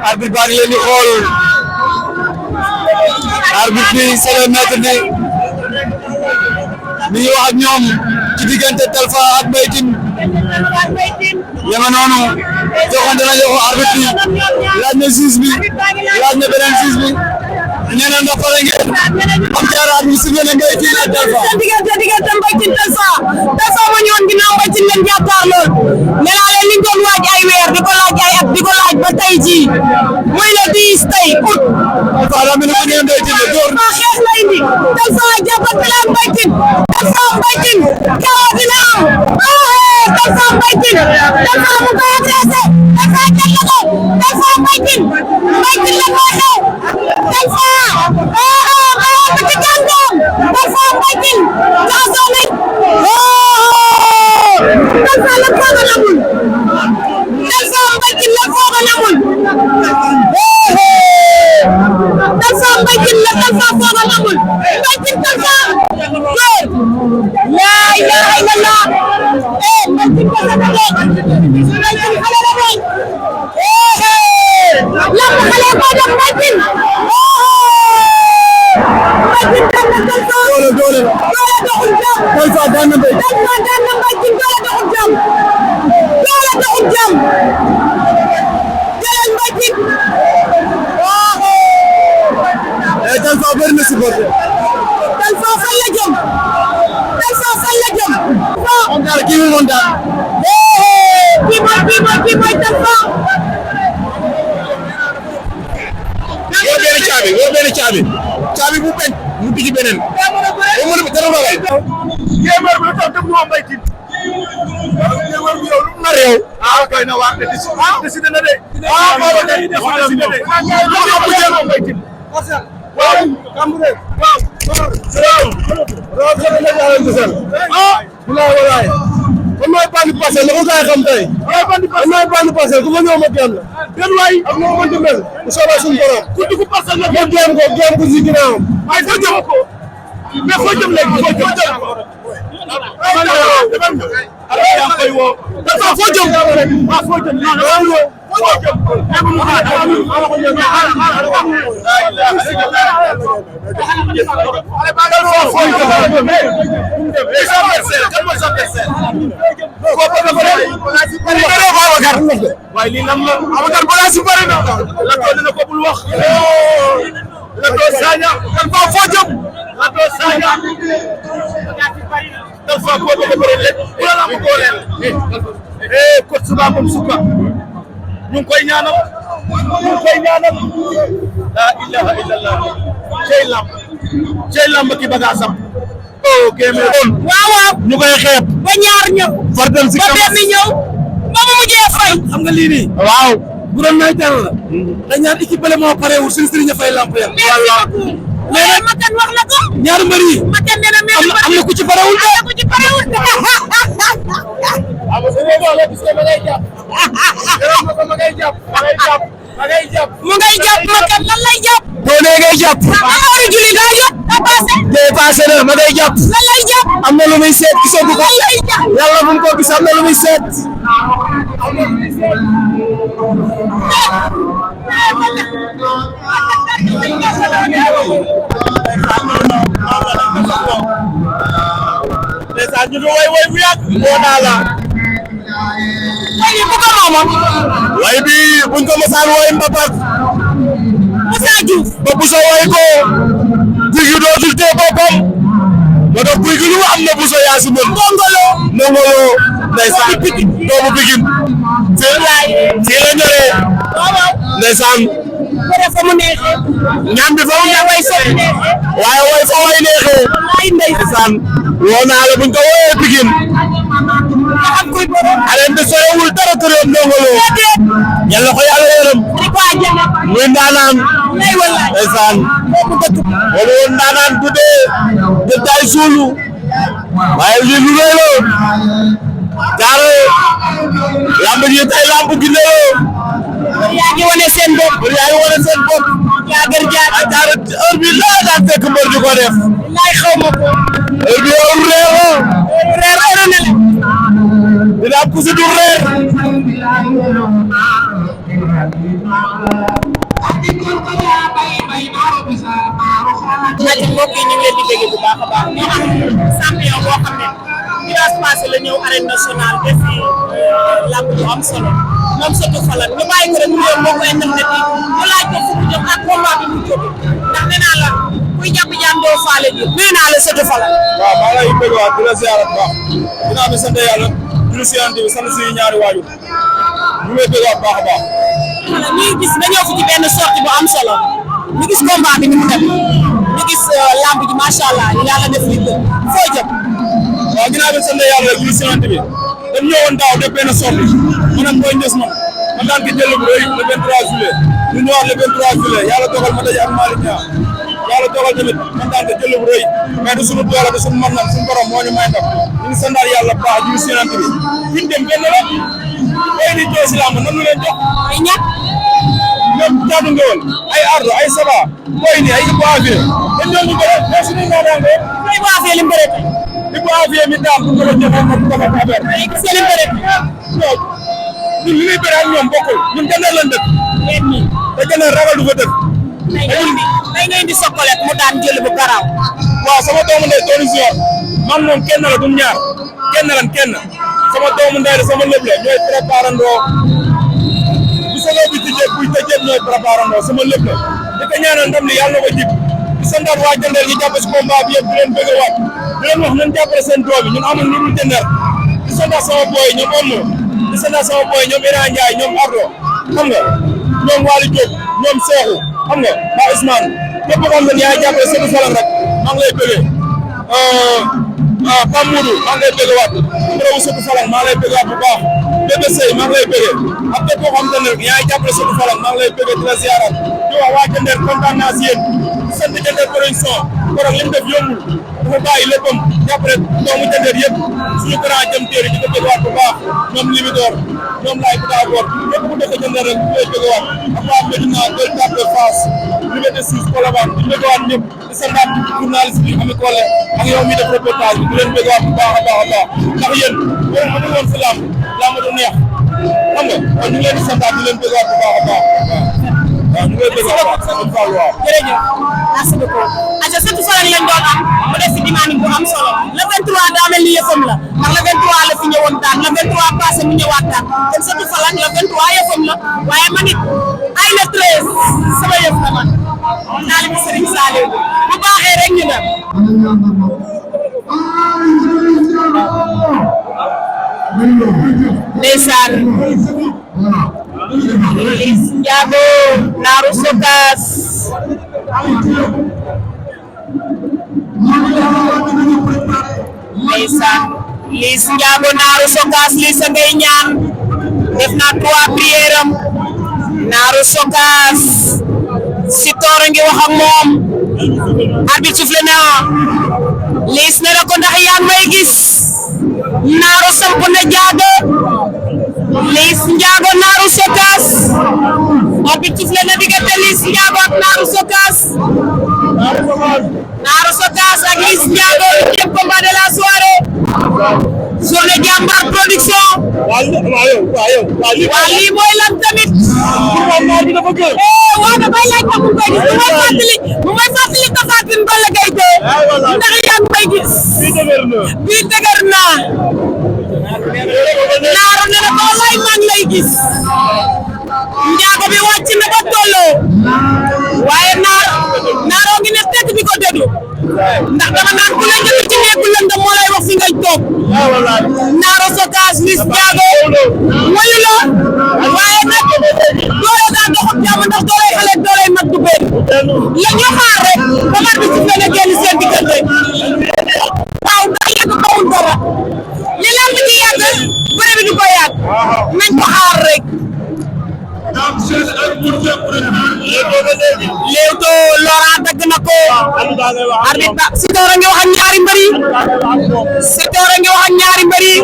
arbitre baa ngi leen di xool arbitre bi c'est le maître bi mi ngi wax ak ñoom ci diggante Talfa ak Mbaye Tine yama noonu joxante na joxo arbitre bi laaj na juge bi laaj na beneen juge bi nee na ndax pare ngeen am jaaraat bi sifflé na Mbaye Tine ak Talfa diggante Mbaye Tine Talfa ma ñëwoon ginnaaw Mbaye Tine leen jàkkaarloo nee naa leen liñ doon waaj ay weer di ko laaj ay at di ko laaj ba tey jii muy le 10 tey août Talfa la mi ne ko Mbaye Tine door na xeex la indi Talfa jàppante la Mbaye Tine Talfa Mbaye Tine kawa dina am Talfa Mbaye Tine Talfa mu koy agressé Talfa jël na ko Talfa Mbaye Tine la ko xew Talfa ba ci gàngoom Talfa Mbaye Tine jaxasoo nañ Talfa la fooga namul Talfa Mbaye Tine la fooga namul Talfa Mbaye Tine la Talfa fooga namul Mbaye Tine Talfa la ilaha illallah Mbaye Tine Talfa Mbaye Tine xale la doon lamb xale ko def Mbaye Tine doole doxul jàmm Talfa daan na Mbaye Tine Mbaye Tine doole doxul jàmm jëlal Mbaye Tine Talfa bëri na supporter Talfa fan la jëm on daal kii bi moom daal kii mooy Talfa woo benn caabi bu bañ mu tijji beneen o mo dara ba lay Jambaar bi la tax def ñu Mbaye Tine Jambaar bi yow lu na réew koy na wax décidé na de décidé de Mbaye Tine waaw Kambouré walaay kon mooy bandi passé la ko gaay xam tey mooy bandi passé ku fa ñëw ma dem la den waay ak moo mënti mel bu soobee suñu borom ku dugg passé la ma géem ko si ginnaawam ay foo jëm ko mais foo jëm léegi foo jëm koy woo dafa foo jëm foo jëm waaye lii lan la Abacar balaa si bëri na la ko dina ko bul wax la ko Saña kan fa foo jëm la ko Saña kan fa ko bëgg bëri leen bu la ko leen ko suba moom suba ñu ngi koy ñaanal la ilaha illallah cey lamb ki bagaasam géeme waaw ñu koy xeeb ba ñaar ñëw far dem si ba benn ñëw ba mu mujjee fay xam nga lii nii waaw bu doon nay teel la dañ ñaan équipe bale moo parewul suñu sëriñ a fay lamp ya mais Makan wax na ko ñaari mbër yi Makan nee na am na ku ci parewul de mu ngay jàpp Makan lan lay jàpp boo nee ngay jàpp Amadou Juli daa jot daa passé dépassé na ma ngay jàpp lan lay jàpp am na lu muy seet gisoo ko lan lay jàpp yàlla bu mu ko gis am na lu muy seet ndeysaan ñu way bu yàgg woo naa la way bu ko moomoon way bi buñ ko mosaan way mbapat Moussa Diouf ba Bousso way ko guy gi dootul tee boppam moo tax guy gi lu am na Bousso yaa si mën ndongolo ndeysaan doomu Pikine fii la ñoree ndeysaan bëre fa mu neexee ñam bi fa mu way fa mu neexee waaye way fa way neexee ay ndeysaan woo naa la buñ ko woowee Pikine am kuy borom aleen bi soyewul dara turam ndongolo yàlla ko yàlla yërëm di ko àjjana muy ndaanaan lay wallaay ndeysaan wala woon ndaanaan du dee de tay suulu waaye lii lu rëy la jaare lamb ji tay lamb gi ne yaa ngi wane seen bopp. yaa gër jaar. heure bi la daan fekk mbër di ko def. laay xaw ma ko. heure bi heure reer la. reer heure na la. dina am ku si dul reer. Aliou mbokk yi ñu ngi leen di dégg bu baax a baax ñu am champion boo xam ne dimanche passé la ñëw arène nationale def fi lamb bu am solo moom surtout Falan ñu bàyyi ko rek mu ñëw mbokk internet yi ñu laaj ko fu mu jëm ak combat bi mu jóge ndax nee naa la kuy jàpp jaam doo faale ji nuyu naa la surtout Falan. waaw maa ngi lay bëgg waat di la ziarat bu baax dinaa bi sant yàlla julli si yonent bi sant suñu ñaari waajur ñu ngi lay bëgg waat baax a baax. voilà ñuy gis nga ñëw fi ci benn sortie bu am solo ñu gis combat bi ni mu dem ñu gis lamb ji macha allah yàlla def li gën foo jëm. waaw ginnaaw bi sant yàlla rek julli si yonent bi dañ ñëwoon daaw def benn sortie maanaam mooy njës man daan ko jël bu rëy le 23 juillet ñu ñëwaat le 23 juillet yàlla dogal ma daje ak Malick Niang yàlla dogal tamit man daan ko jël bu rëy mais du suñu doole du suñu mën-mën suñu borom moo ñu may ndam ñu ngi sandaal yàlla baax julli si yonent bi fi ñu dem benn la booy di tee si lamb nan ñu leen jox ay ñàkk ñoom caatu ngewal ay ardo ay saba booy ni ay Ibou Afia dañ ñoo ñu bëre mais suñu naataango Ibou Afia li mu bëre tey Ibou Afia mi daan bu ko joxee ma bu ko fa affaire ay gis li mu bëre non ñun li ñuy bëre ak ñoom bokkul ñun gànnaar lañ dëkk yéen ñii te gànnaar ragal du fa dëkk tey ngeen di sokkolet mu daan jël bu garaaw waaw sama doomu ndey Tony Junior man moom kenn la du ñaar kenn sama doomu ndey la sama lépp la ñooy préparandoo bu soobee bi tijjee buy tëjee ñooy préparandoo sama lépp la di ko ñaanal ndam li yàlla na ko jib di santaat waa Jëndër ñu jàpp si combat bi yëpp di leen bëgg a waat di leen wax nañ jàppale seen doom yi ñun amul lu dul Jëndër di santaat sama boy ñoom Omo di santaat sama boy ñoom Ira Ndiaye ñoom Ardo xam nga ñoom Waly Diop ñoom Cheikhou xam nga Ba Ousmane képp koo xam ne yaa ngi jàppale seen Falan rek maa ngi lay bëggee Pam Moudou maa ngi lay bëggee waat Mbow Sotou Falan maa ngi lay bëggee waat bu baax Bébé Sey maa ngi lay bëggee ak képp koo xam ne yaa ngi jàppale Sotou Falan maa ngi lay bëggee di la ziarat di wax waa Jëndër kontaan naa si yéen di sant Jëndër production kon li mu def yombul dafa bàyyi léppam jàppale doomu Jëndër yëpp suñu grand jëm téeri di ko bëgg waat bu baax ñoom Libidor ñoom laay bu daagoor képp ku dëkk Jëndër rek ñu lay bëgg waat ak waa Médina Gueule Tapée Fass Liberté 6 Colobane di bëgg waat ñëpp di santaat journaliste bi Ami Collé ak yow mi def reportage bi di leen bëgg waat bu baax a baax ndax yéen boo amul woon si lamb du neex xam nga kon ñu ngi leen di santaat di leen bëgg waat bu baax a baax waaw ñu ngi lay bëgg waat waaw jërëjëf merci beaucoup aja surtout Falan lañ doon am mu def si dynamique bu am solo le 23 daa mel ni yëfam la ndax le 23 la fi ñëwoon daan le 23 passé mu ñëwaat daan kon surtout Falan le 23 yëfam la waaye man it ay le 13 sama yëf la man taalibu Serigne Saliou bu baaxee rek ñu dem ndeysaan Liss Ndiago Naaru Sokas ndeysaan Liss Ndiago Naaru Sokas Liss a ngay ñaan def na 3 prières am Naaru Sokas Sitor a ngi wax ak moom arbitre soufflé na Liss ne na ko ndax yaa ngi may gis Naaru samp na Ndiago Liss Ndiago Naaru Sokas arbitre soufflé na diggante Liss Ndiago ak Naaru Sokas Naaru Sokas ak Liss Ndiago deuxième combat de la soirée Journée Jambaar production waa lii mooy lan tamit waaw damay laaj ko mu koy gis mu may fàttali Tapha Tine Balla Gaye ndax yaa ngi may gis bii dëgër naa Naaru ne na ko wallaay maa ngi lay gis Ndiago bi wàcc na ba tolloo waaye Naaroo ngi ne tekk bi ko déglu ndax dama naan ku la njëkk ci nekku lëndëm moo lay wax fi ngay toog Naaru Sokas Liss Ndiago wayu la waaye nag doole daa doxut jàmm ndax dooley xale dooley mag du bëri la ñu xaar rek ba mat bi ci fenn génn seen diggante waaw daa yàgg bawul dara li lamb ji yàgg bëre bi du ko yàgg nañ ko xaar rek Leewtoo Laurent dagg na ko arbitre ba Sitor a ngi wax ak ñaari mbër yi Sitor a ngi wax ak ñaari mbër yi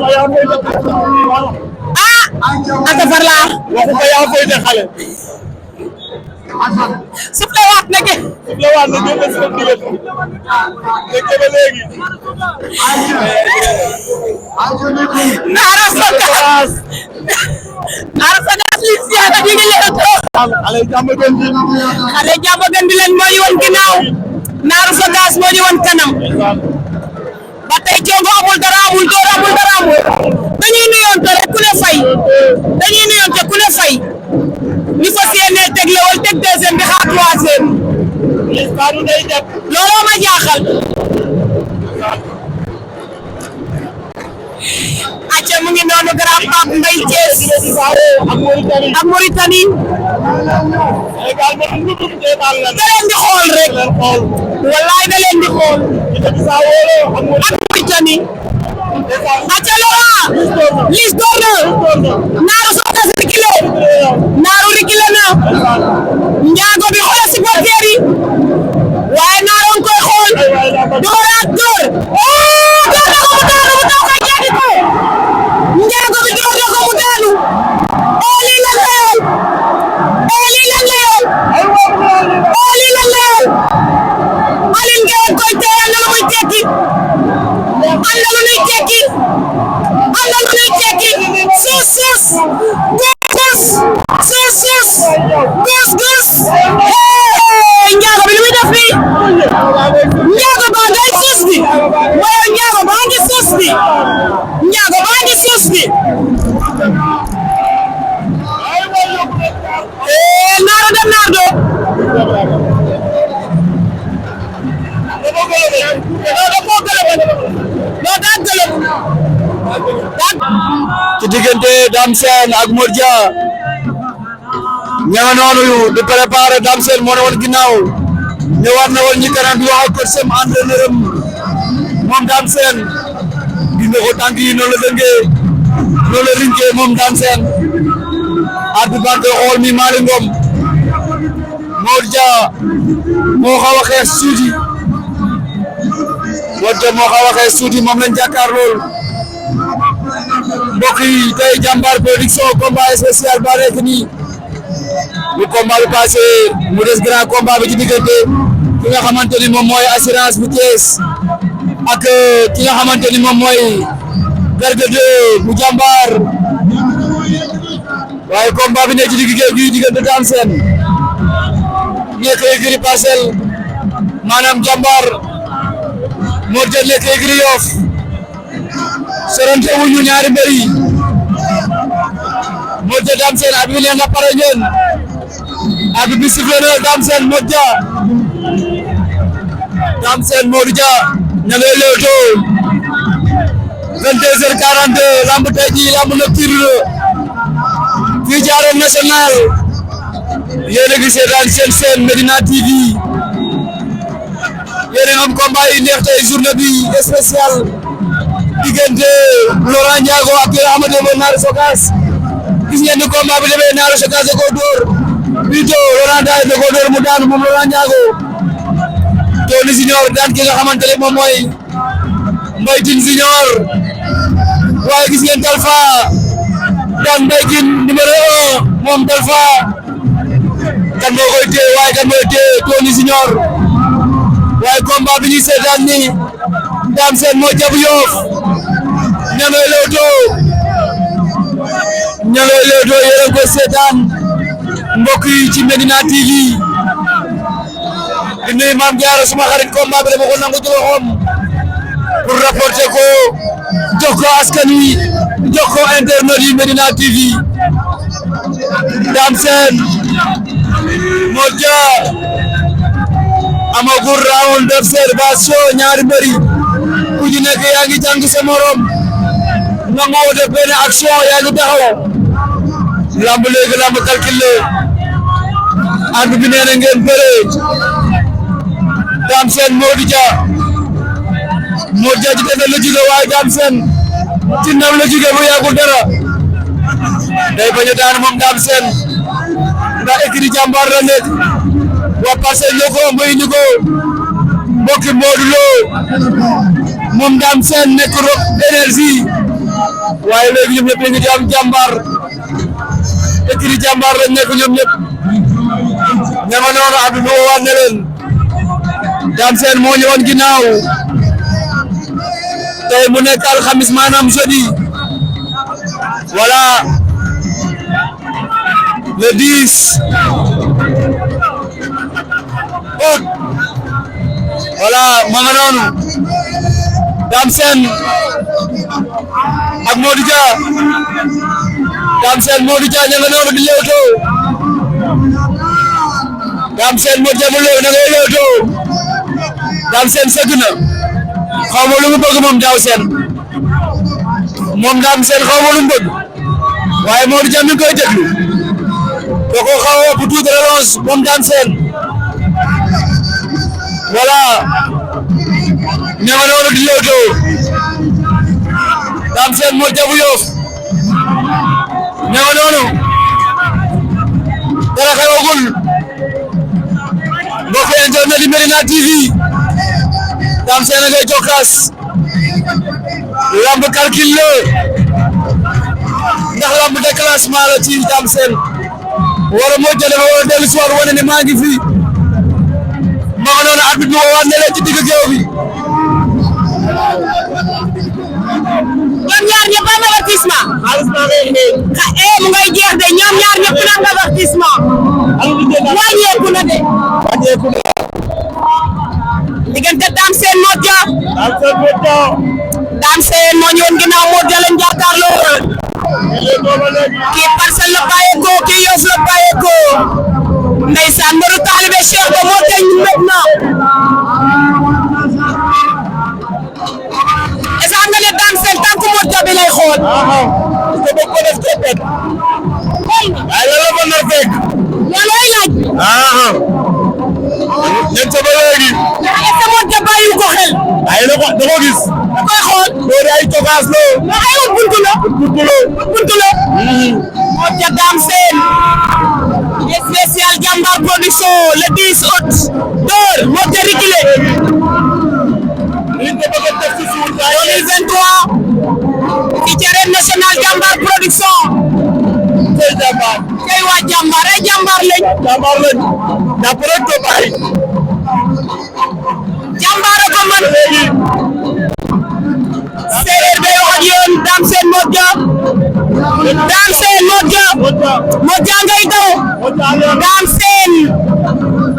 aka farla waxu ko yaa koy de xale sufle waat na ke la waan na jël ci digal nekk ba léegi Nara Sogas li siyaata di ngi leen to xale jàmm gën di xale jàmm gën di leen mooy woon ginnaaw Nara Sogas moo ñu woon kanam ba tey jongo amul dara amul door amul dara amul dañuy nuyoonte rek ku ne fay dañuy nuyoonte ku ne fay ñu fas yéene teg lewal teg deuxième bi xaar troisième looloo ma jaaxal acca mu ngi noonu grand Pape Mbaye Thiès ak Mauritanie da leen di xool rek wallaay da leen di xool ak Mauritanie acca Laurent Liss door na Naaru Sogas rikile Naaru rikile na njaago bi xoolal supporter yi waaye Naaru koy xool dooraat door door na ko mu daanu mu daw koy jaati ko njaago bi door na ko mu daanu lii lan la yoon lii lan la yoon lii lan la yoon Aline Gueye koy tey am na lu muy tekki am na lu muy tekki am na lu muy tekki suus suus gus njaago bi lu muy def nii njaago baa ngay suus bi waaye njaago baa ngi suus bi njaago baa ngi suus bi naaro dem naar do ci diggante Dame Sène ak Modou Dia ña nga noonu di préparer Dame Sène moo ne woon ginnaaw ñëwaat na woon ñi kanam di wax ak coach am entraîneur am moom Dame Sène gis nga ko tànk yi noonu la dëngee noonu la rinkee moom Dame Sène arbitre baa koy xool mi Malick Ngom Modou Dia moo xaw a xeex tuuti Modou Dia moo xaw a xeex tuuti moom lañ jàkkaar lool mbokk yi tey Jambaar Production combat spécial ba nekk nii bu combat bi passé mu des grand combat bi ci diggante ki nga xamante ni moom mooy assurance bu Thiès ak ki nga xamante ni moom mooy Garga 2 bu Jambaar waaye combat bi nekk ci digg géew gi diggante Dame Sène nekk écurie Parcelles maanaam Jambaar Modou Dia nekk écurie Yoff sorante wuñu ñaari mbër yi Modou Dia Dame Sène abi leen nga pare ngeen abi bi sifflé na Dame Sène Modou Dia Dame Sène Modou Dia ña ngay leewtoo 22h42 lamb tey ji lamb nocturne fii ci Arène Nationale yéen a ngi seetaan seen Medina TV yéen a am combat yi neex tey journée bi spécial diggante Laurent Ndiago ak ki nga xamante ne mooy Nara Sogas gis ngeen ni combat bi demee Nara Sogas da koo dóor plutôt Laurent da koo dóor mu daanu moom Laurent Ndiago Tony Junior daan ki nga xamante ne moom mooy Mbaye Tine Junior waaye gis ngeen Talfa daan Mbaye Tine numéro 1 moom Talfa kan moo koy téye waaye kan mooy téye Tony Junior waaye combat bi ñuy seetaan ni Dame Sène moo jàpp Yoff ña ngay leewtoo yéen a ko seetaan mbokk yi ci Medina TV di nuyu Mame Diarra suma xarit combat bi dama ko nangu ci loxoom pour rapporter ko jox ko askan wi jox ko internet yi Medina TV Dame Sène Modou Dia amagul round d'observation ñaari mbëri ku ci nekk yaa ngi jàng sa morom nga moo def benn action yaa ngi taxaw lamb léegi lamb calcul la ànd bi nee na ngeen bëre Dame Sène Modou Dia ci tefes la jóge waaye Dame Sène ci ndam la jóge bu yàggul dara day bañ a daan moom Dame Sène ndax écurie Jambaar la nekk waa Parcelles ñoo ko mbéy ñu ko mbokki Modou Lo moom Dame Sène nekk Rock énergie waaye léegi ñoom ñëpp ñu ngi am Jambaar écurie Jambaar lañ nekk ñoom ñëpp ña nga noonu Abdou moo waat ne leen Dame Sène moo ñëwoon ginnaaw tey mu nekk alxamis maanaam jeudi voilà le 10 août voilà ma nga noonu Dame Sène ak Modou Dia Dame Sène Modou Dia ña nga noonu di lewtoo Dame Sène Modou Dia mu lew na ngay lewtoo Dame Sène sëgg na xaw ma lu mu bëgg moom Dame Sène xaw ma lu mu bëgg waaye Modou Dia mi ngi koy déglu da ko xaw a ëpp tuuti relance moom Dame Sène voilà ña nga noonu di lewtoo Dame Sène Modou Dia bu Yoff ña nga noonu dara xewagul mbokk internet di Médina TV Dame Sène ngay jokkaas lamb calcul la ndax lamb déclassement la ci Dame Sène wala Modou Dia dafa war a dellu si waat wane ne maa ngi fi ma nga noonu arbitre bi waat ne leen ci digg géew bi ñoom ñaar ñëpp am avertissement. mu ngay jeex de ñoom ñaar ñëpp am avertissement. wàññeeku na de. diggante Dame Sène Modou Dia. Dame Sène moo ñëwoon ginnaaw Modou Dia lañ jàkkaarloo. kii Parcelles la bàyyeekoo kii Yoff la bàyyeekoo. ndeysaan mbaru taalibe Cheikh ba moo teñ maintenant. est-ce que xam nga ne Dame Sène tànku Modou Dia bi lay xool. te bëgg ko def teppet waaye lan la fa nar fekk loolu lay laaj. ñen sa ba léegi est-ce que Modou Dia bàyyiwu ko xel. ay da ko gis da koy xool. loolu ay tokaas lo mais ay wut buntu la. buntu lo Modou Dia Dame Sène. spécial Jambaar production le 10 août. door Modou Dia reculé. liñ ko bëgg a def ci suuf 2023 ci arène nationale Jambaar production. tey Jambaar kay waa Jambaar ay Jambaar lañ. jàpp rek ko bàyyi Jambaar a ko mën. séeréer day wax ak yéen Dame Sène Modou Dia. Dame Sène Modou Dia. Modou Dia ngay daw. Dame Sène.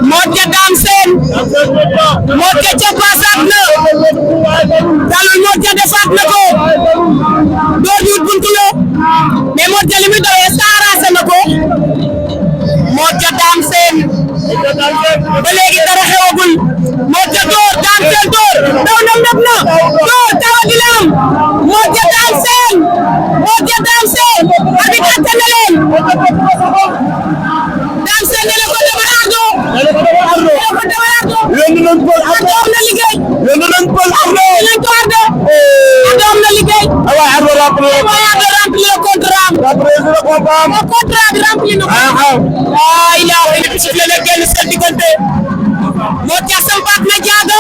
Modou Dia Dame Sène. Modou Dia cappaasaat na. dalul Modou Dia defaat na ko. door di wut buntu la. mais Modou Dia li muy dawee saaraase na ko. Modou Dia Dame Sène. ba léegi dara xewagul. Modou Dia door Dame Sène door. daw na nëb na. door tawa di lam. Modou Dia Dame Sène. Modou Dia Dame Sène. arbitre atte na leen. Dame Sène ne la ko demal ardo. yónni nañ ko ardo am na liggéey. yónni nañ ko ardo nañ ko ardo. ardo am na liggéey. waaye ardo rempli le contrat am. contrat bi rempli na ko. ah il a une petite la génn seen diggante. Modou Dia sampaat na jaaga.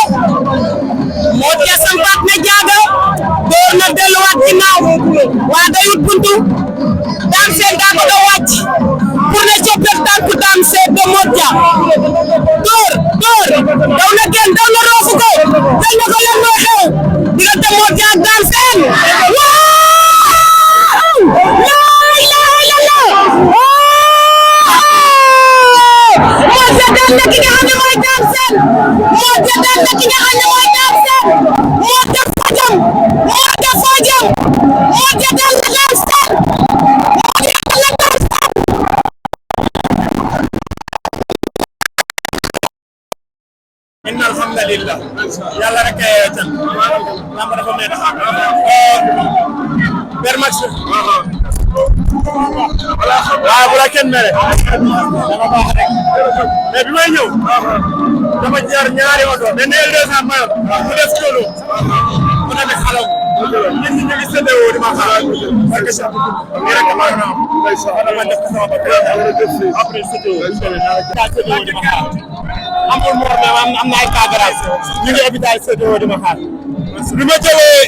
Modou Dia sampaat na jaaga. door na delluwaat ginnaaw. waa day wut buntu. Dame Sène daa ko doon wàcc. pour ne coppet tànku Dame Sène ba Modou Dia. door daw na génn daw na roofu ko. dañ na ko lan mooy xew. diggante Modou Dia ak Dame Sène. waaw. laa ilaaha illallah. Modou Dia daan na ki nga xam ne mooy Dame Sène. Modou Dia daan na ki nga xam ne mooy Dame Sène. Modou Dia fajam. Modou Dia fajam. Modou Dia daan na Dame Sène. Modou Dia daan na Dame Sène. inna alhamdulillah yàlla rek ay tan lamb dafa mel per match waaw bu la kenn mere dama baax rek mais bi may ñëw dama jaar ñaari oto benn L200 mayor mu def colo mu demee xalaw nit ñi ñu ngi séddoo di ma xaar parce que sax ni rek ma na dama def sama bopp après séddoo di ma xaar amul mor mais am na ay cas grave ñu ngi hôpital séddoo di ma xaar bi ma jëlee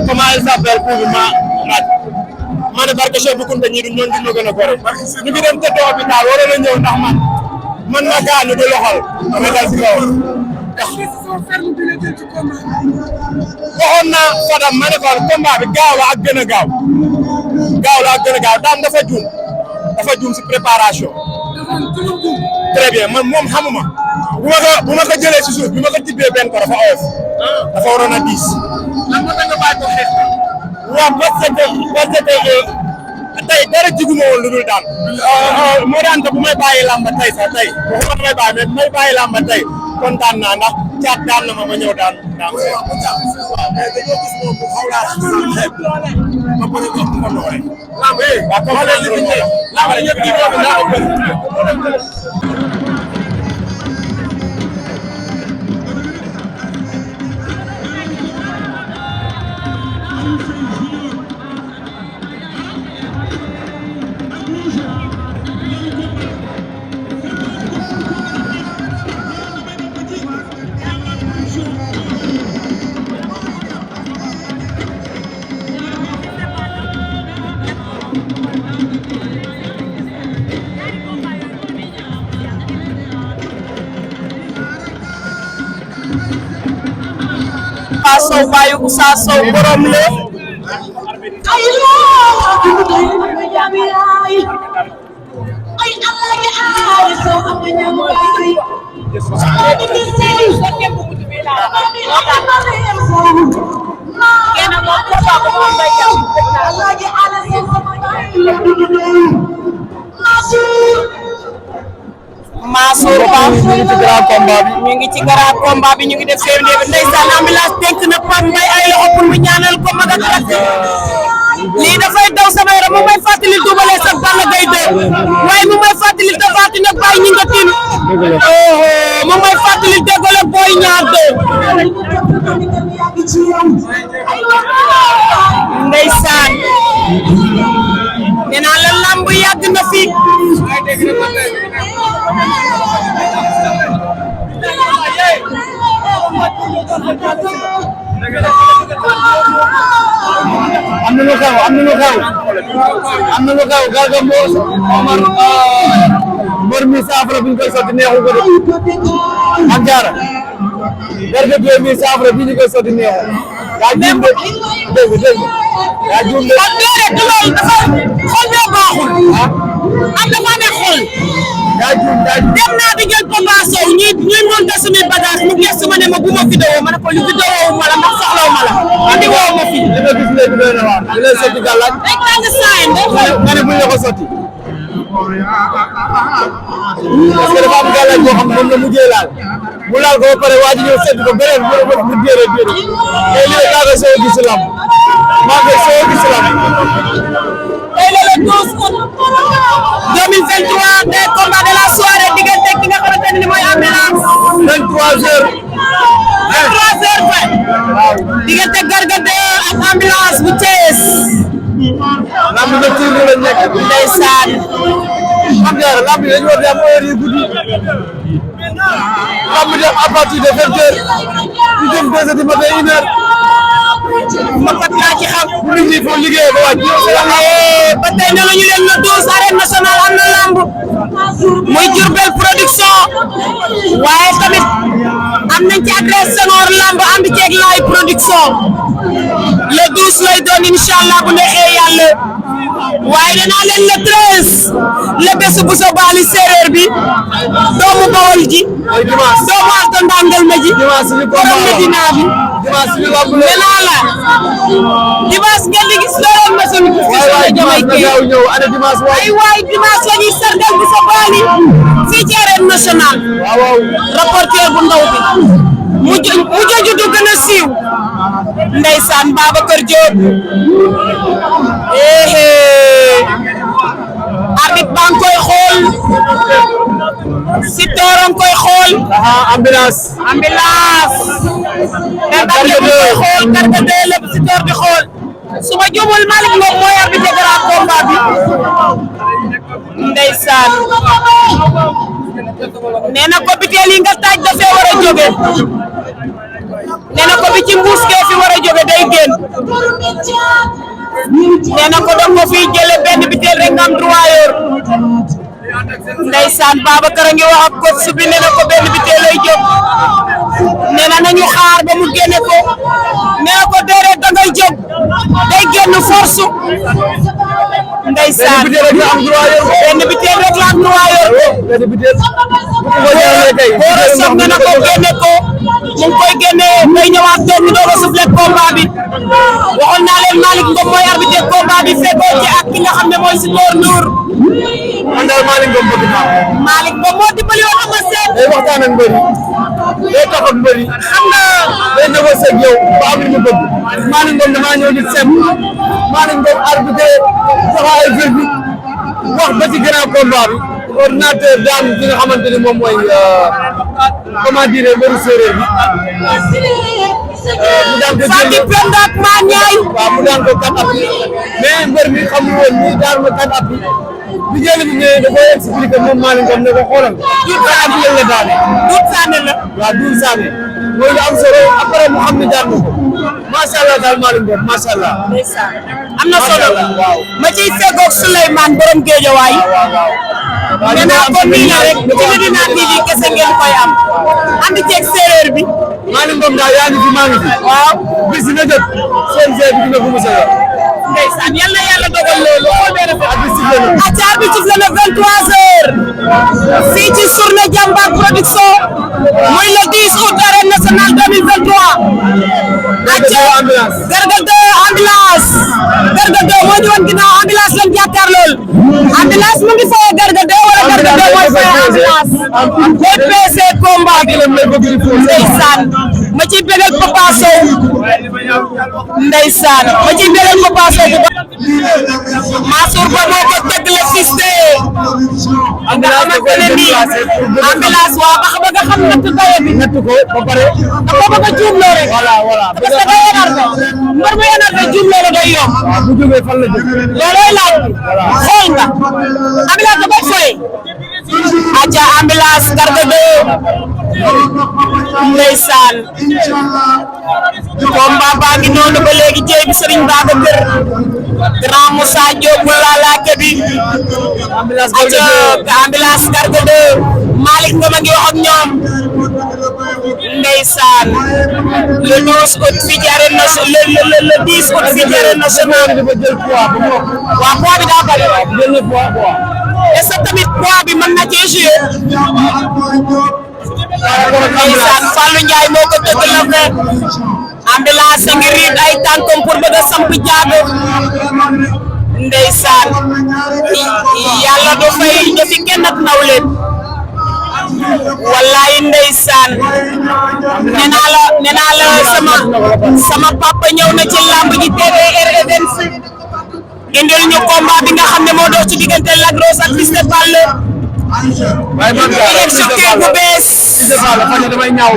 comment il s'appelle pour ma barke Cheikh bu Kunta ñii du ñoon ñu gën a gore ñu ngi dem tëdd hôpital waroon a ñëw ndax man ma gaañu di loxol dama dal si kaw waxoon naa Fadam ma ne ko combat bi gaaw la ak gën a gaaw la ak gën a gaaw daam dafa juum si préparation très bien man moom xamuma bu ma ko jëlee si suuf bi ma ko tibbee benn ko dafa oyof dafa waroon a diis lan moo tax nga bàyyi ko xeex waaw parce que tey dara jiguma woon lu dul daan moo daan te bu may bàyyi làmba tey sax tey waxuma damay bàyyi mais bu may bàyyi làmba tey kontaan naa ndax caat daan na ma ñëw daan mais dañoo gis moom bu xaw laa xeeb ba pare ko ko doole lamb waaw ko xale li ñu lamb ñëpp di ko daa ko Sow bayu Moussa Sow borom le Mansour Ba ñu ngi ci grand combat bi ñu ngi def CND bi ndeysaan ambulance denk na Pape Mbaye ay loxo pour mu ñaanal ko mag ak rakk lii dafay daw sama yaram mu may fàttali Double Less ak Balla Gaye 2 waaye mu may fàttali Tapha Tine ak Baye ñi nga tin mu may fàttali Dégol ak Boy Niang 2 ndeysaan nee naa la lamb yàgg na fi am na lu xew Garga Mbossé Omar mbër mi saafara bi ñu koy sotti neexu ko de ak jaara Garga bi mi saafara bi ñu koy sotti neexu yaa juum de dégg yaa juum de kon déedéet du loolu dafa xol bee baaxul am dafa ne xol yaa juum dem naa di jël Papa Sow ñuy monté suñuy bagage mu gëstu ma ne ma bu ma vidéo ma ne ko lu vidéo ma la ndax soxlaw ma la andi woo ma fi li nga gis léegi doy na waar di lay sotti gàllaaj rek naa nga saayin day xool nga ne buñ la ko sotti parce que dafa am gàllaaj boo xam ne moom la mujjee laal mu laal ko ba pare waa ji ñëw seeti ko beneen mu déere tey lii kaa koy soo gis lamb maa ngi soo gis lamb tey la le 12 août 2023 des combats de la soirée diggante ki nga xamante ne mooy ambulance 23h 23h20 diggante Garga 2 ak ambulance bu Thiès lamb nga ci lu la nekk ndeysaan xam nga lamb yi dañu war di am heure yu guddi lamb di am à partir de 20h ñu jëm 2h du matin 1h mbapat laa ci xam bu nit ñi foo liggéey ba wàcc ba tey ne lañu leen le 12 arène nationale am na lamb muy Diourbel production waaye tamit am nañ ci adresse Senghor lamb ànd ceeg Laay production le 12 lay doon inshallah bu neexee yàlla waaye danaa leen le 13 le bésu bu so baali séeréer bi doomu Bawol ji doomu Alto Ndangal ma ji borom Medina bi nee naa la dimanche ngeen di gis lool ma sunu gis ci Jamaïque ay waay dimanche la ñuy sargal bu so baali fii ci arène nationale rapporteur bu ndaw bi mu joju du gën a siiw ndeysaan Babacar Diop arbitre baa ngi koy xool Sitor a ngi koy xool ambulance Garga koy xool Garga 2 la Sitor di xool su ma jumul Malick Ngom mooy arbitre grand combat bi ndeysaan nee na ko biteel yi nga taaj dafee war a jóge nee na ko bi ci mbuus kee fi war a jóge day génn nee na ko doon ko fiy jële fekk nga am droit yor ndeysaan Babacar a ngi wax ak coach bi nee na ko benn bi tee lay jóg nee na nañu xaar ba mu génne ko nee na ko déedéet da ngay jóg day génn force ndeysaan benn bi tee rek la am droit yor Gora Sock nee na ko génne ko mu ngi koy génne day ñëwaat toog ñu doog a soufflé combat bi waxoon naa leen Malick Ngom mooy arbitre combat bi fekkoo ci ak ki nga xam ne mooy Sitor Ndour man daal Malick Ngom bëgg naa Malick Ngom moo dimbali woon Ama Sène day waxtaan ak mbëri day tax ak mbëri xam nga day négocier ak yow ba am li mu bëgg Malick Ngom damaa ñëw di simple Malick Ngom arbitre sax ay jël bi wax ba ci grand combat bi ordinateur daan ki nga xamante ni moom mooy comment dire mbëru séeréer bi mu daan ko Fati Penda ak Ma Ñaay waaw mu daan ko kat at mais mbër mi xamul woon ni daan ma kat at bi jël bi ñëwee da koy expliqué moom Malick Ngom ne ko xoolal kat at bi la daane Doudou Sané la waaw Doudou Sané mooy lu am solo après mu xam ne daan na ko macha allah daal Malick Ngom macha allah am na solo waaw ma ciy feggoog Souleymane borom Géejawaay nee naa ko nii la rek ci Medina TV kese ngeen koy am andi ceeg séeréer bi Malick Ngom daal yaa ngi fi maa ngi fi waaw bis dina jot CNG bi dina ko mos a yor ndeysaan yal na yàlla dogal loolu xool bee rafet ak bis sifflé na acaar bi sifflé na 23h fii ci Journée Jambaar Production muy le 10 août arène nationale 2023 acaar Garga 2 ambulance Garga 2 moo ñu woon ginnaaw ambulance lañ jàkkaar lool ambulance mu ngi fayee Garga 2 wala Garga 2 mooy fayee ambulance mooy PC combat bi ndeysaan ma ciy bëggal Papa Sow ndeysaan ma ciy bëggal Papa Sow bu baax Mansour Ba moo ko tëgg la fils de nga xamante ne nii ambulance waaw ba nga xam natt dayo bi natt ko ba pare da ko bëgg a juumloo rek voilà parce que day énervé mbër mu énervé juumloo la day yomb waaw bu jógee fan la jóg loolooy laaj xool nga ambulance da koy fay aca ambulance Garga 2 ndeysaan combat baa ngi noonu ba léegi jéey bi Serigne Babacar grand Moussa Diop laalaake bi aca ambulance Garga 2 Malick Ngom a ngi wax ak ñoom ndeysaan le 12 août fii ci arène nationale le 10 août fii ci arène nationale dafa jël poids ba mu waaw poids bi daa bari jël na poids est-ce que tamit poids bi mën na cee jouer ndeysaan Fallou Ndiaye moo ko tëgg la fe ambulance ngi riit ay tànkom pour bëgg a samp jaago ndeysaan yàlla du fay jëfi kenn ak naw leen wallahi ndeysaan nee naa la sama papa ñëw na ci lamb ji TVR Events indil ñu combat bi nga xam ne moo dox ci diggante Lac Rose ak Fils de Balla waaye man élection bu bees damay ñaaw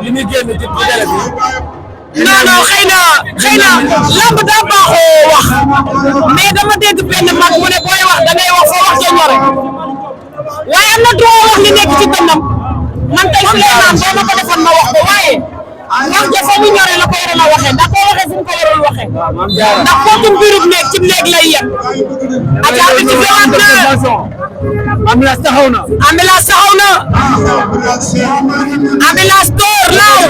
li ñu génn ci télé bi non xëy na lamb daa baaxoo wax mais dama dégg benn mag mu ne booy wax da ngay wax foo wax ca ñore waaye am na droit wax li nekk ci dënnam man tey Souleymane boo ma ko defoon ma wax ko waaye wax ja fa mu ñore la ko waroon a waxee ndax boo waxee fu mu ko waroon waxee ndax kooku biirub néeg ci néeg lay yem aca bi ci fewaat na ambulance taxaw na ambulance door laaw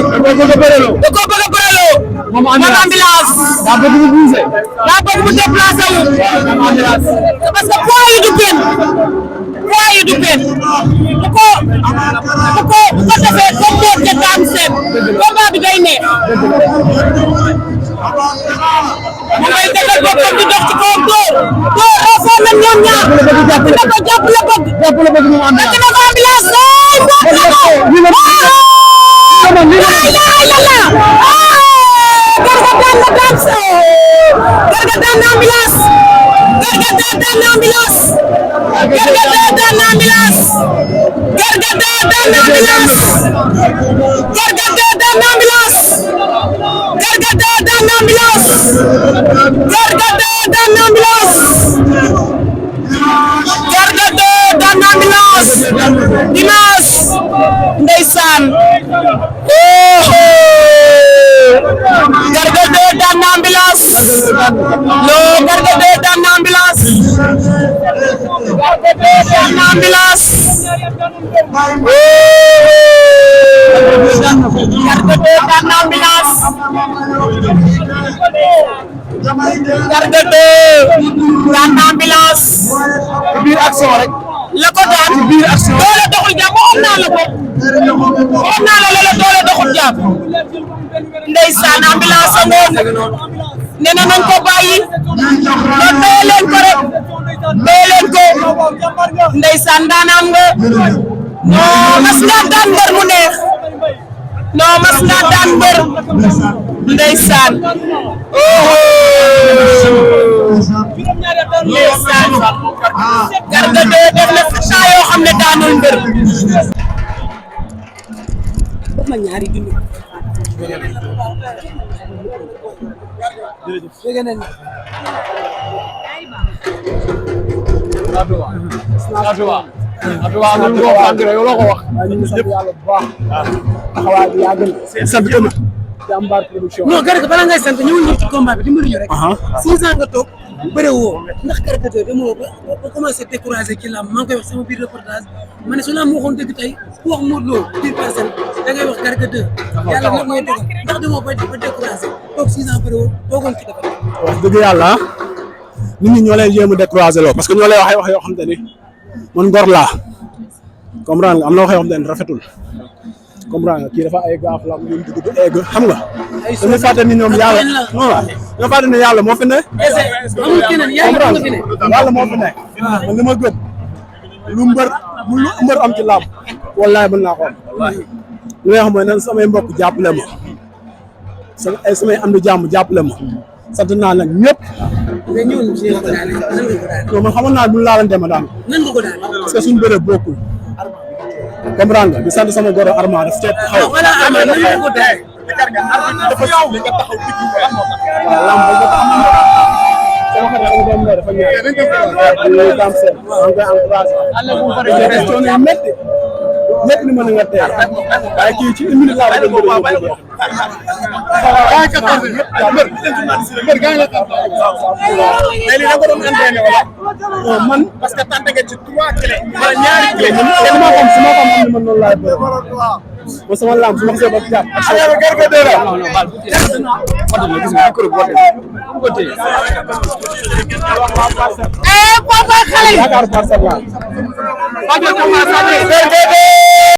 da ko bëgg a bëreloo moom ambulance daa bëgg mu bouger daa bëgg mu déplacé wu parce que poids yi du benn bu ko defee comme moo ca daan seen combat bi day neex mu ngay dëggal boppam di dox ci kaw door foo nañ ñoom ñaar dina ko jàpp la bëgg moom ambulance dina ko ambulance ay boot la ko Garga daan na ambulance Garga daan na ambulance Garga daan na ambulance Garga daan na ambulance Garga daan na ambulance Garga daan na ambulance Garga daan na ambulance Garga daan na ambulance dimanche ndeysaan Garga daan na ambulance lo Garga daan na ambulance Garga 2 daan na ambulance. Garga 2 daan na ambulance. biir action rek. la ko daan biir action. doole doxul jàmm waxoon naa la ko. waxoon naa la loola doole doxul jàmm. ndeysaan ambulance a ngoon. nee na nañ ko bàyyi. loolu doye leen ko rek. doye leen ko. ndeysaan daanaan nga. non mas nga daan mbër mu neex. non mas nga daan mbër. ndeysaan. ndeysaan. Garga 2 def na saa yoo xam ne daanul mbër. ma ñaari junni. Abdoulaye man boo xam ne yow la ko wax. ñu ngi sant yàlla bu baax. taxawaay bi yaa gën. sant tamit. Jambaar production. non Garga bala ngay sant ñëwul ñu ci combat bi dimbali ñu rek. 6 ans nga toog bëre woo ndax Garga 2 demoo ba commencé découragé ci lamb maa ngi koy wax sama biir reportage ma ne su lamb waxoon dëgg tey ku wax Modou Lo biir personne da ngay wax Garga 2 yàlla nag mooy dëgg ndax demoo ba découragé toog 6 ans bëre woo toogoon ci dafa. wax dëgg yàlla nit ñi ñoo lay jéem a découragé loo parce que ñoo lay wax wax yoo xam te ni man ngor laa comprendre nga am na wax yoo xam te ni rafetul comprendre nga kii dafa ay gaaf la ñu dugg du egg xam nga. dañu fàtte ni ñoom yàlla non dañu fàtte ni yàlla moo fi ne. amul keneen yàlla moo fi ne. yàlla moo fi ne. man li ma gëm lu mbër am ci làmb wallaay mën naa ko am. li nga xam mooy nan samay mbokk jàppale ma samay am di jàmm jàppale ma sant naa nag ñëpp. mais ñëwul si nga ko daanee nan nga ko daanee. non man xamoon naa bu ñu laalante ma daan. nan nga ko daanee. parce que suñu bëre bokkul. comprendre nga di sant sama goro Arma daf cee taxaw. voilà Arma nan nga ko daanee. dafa yow li nga taxaw digg ko lan moo tax. waaw lamb ba tax sama xarit ak doom dafa ñëw. ñu dam seen. maa ngi koy encouragé. question yi métti métti ni mën nga teel. waaye kii ci une minute laa bëgg a bëri ñu ko mais li da ko doon entraîné wala. non man parce que tànn nga ci 3 clés. wala ñaari clés. man ma xam su ma xam am na man noonu laay bëri. ba sama lamb su ma xasee ba jàpp. ak Garga 2 la. non non baal bu teel. gis nga micro bi woote bu ko téye. papa xale. yaakaar parcelle la. Garga 2